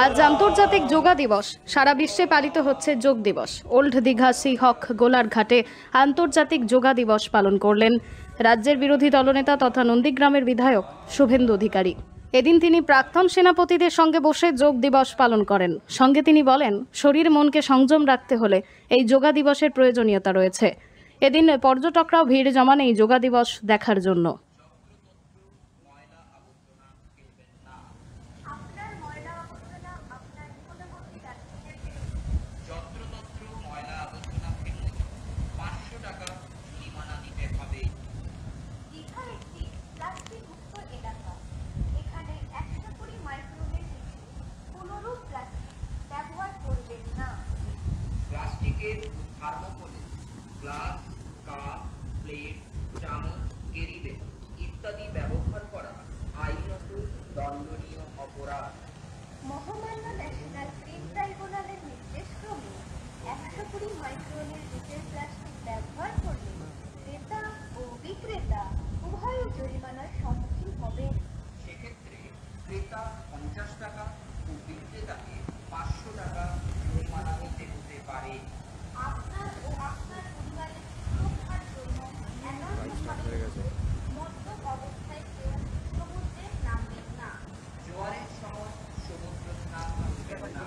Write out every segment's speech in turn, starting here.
আজ আন্তর্জাতিক যোগা দিবস। সারা বিশ্বে পালিত হচ্ছে যোগ দিবস। ওল্ড দীঘা সিহক গোলারঘাটে আন্তর্জাতিক যোগা দিবস পালন করলেন রাজ্যের বিরোধী দলনেতা তথা নন্দীগ্রামের বিধায়ক শুভেন্দু অধিকারী। এদিন তিনি প্রাক্তন সেনাপতিদের সঙ্গে বসে যোগ দিবস পালন করেন। সঙ্গে তিনি বলেন, শরীর মনকে সংযম রাখতে হলে এই যোগা দিবসের প্রয়োজনীয়তা রয়েছে। এদিন পর্যটকরাও ভিড় জমান এই যোগা দিবস দেখার জন্য। থার্মোকোল, গ্লাস, কাপ, প্লেট, চামচ, ক্যারিব্যাগ ইত্যাদি ব্যবহার করা আইনত দণ্ডনীয় অপরাধ। মহামান্য ন্যাশনাল গ্রিন ট্রাইব্যুনালের নির্দেশক্রমে 120 মাইক্রনের রিটেল প্লাস্টিক ব্যবহার করলে ক্রেতা ও বিক্রেতা উভয় জরিমানার সম্মুখীন হবেন। সেক্ষেত্রে ক্রেতা 50 টাকা ও বিক্রেতাকে 500 টাকা জরিমানা দিতে হতে পারে। আপনার ও আপনার পরিবারের সুরক্ষার জন্য মদ্যপ অবস্থায় কেউ সমুদ্রে নামবেন না। জোয়ারের সময় সমুদ্র স্নান করবেন না।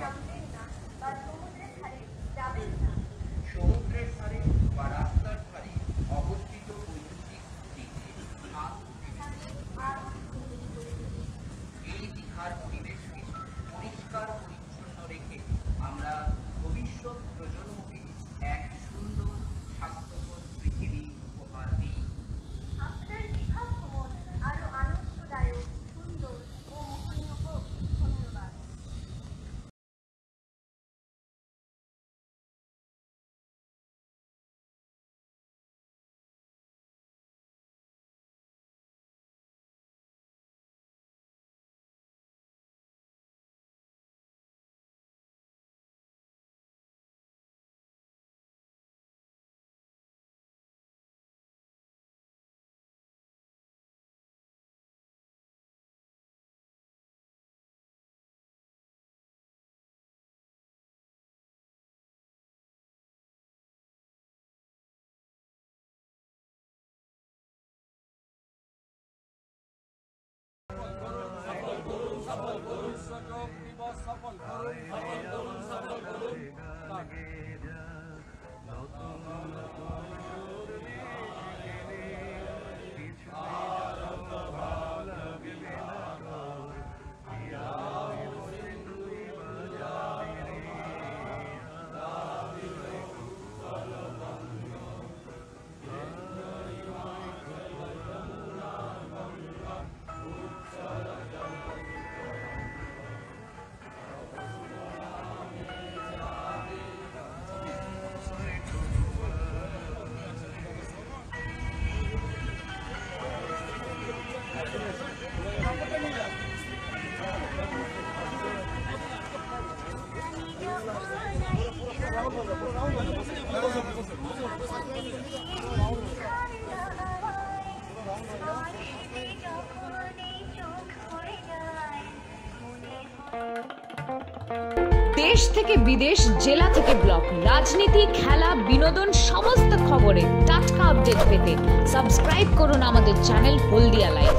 নামবেন না বা সমুদ্রের ধারে যাবেন না। সমুদ্রের ধারে বা রাস্তার ধারে অবস্থিত বৈদ্যুতিক খুঁটিতে এই দীঘার পরিবেশকে পরিষ্কার পরিচ্ছন্ন রেখে আমরা ভবিষ্যৎ প্রজন্মকে এক সুন্দর স্বাস্থ্যকর পৃথিবী উপহার দিই। আপনার দীঘা ভ্রমণ আরো আনন্দদায়ক, সুন্দর ও মোহনীয় হোক। ধন্যবাদ। দেশ থেকে বিদেশ, জেলা থেকে ব্লক, রাজনীতি, খেলা, বিনোদন সমস্ত খবরে টাটকা আপডেট পেতে সাবস্ক্রাইব করুন আমাদের চ্যানেল হলদিয়া লাইভ।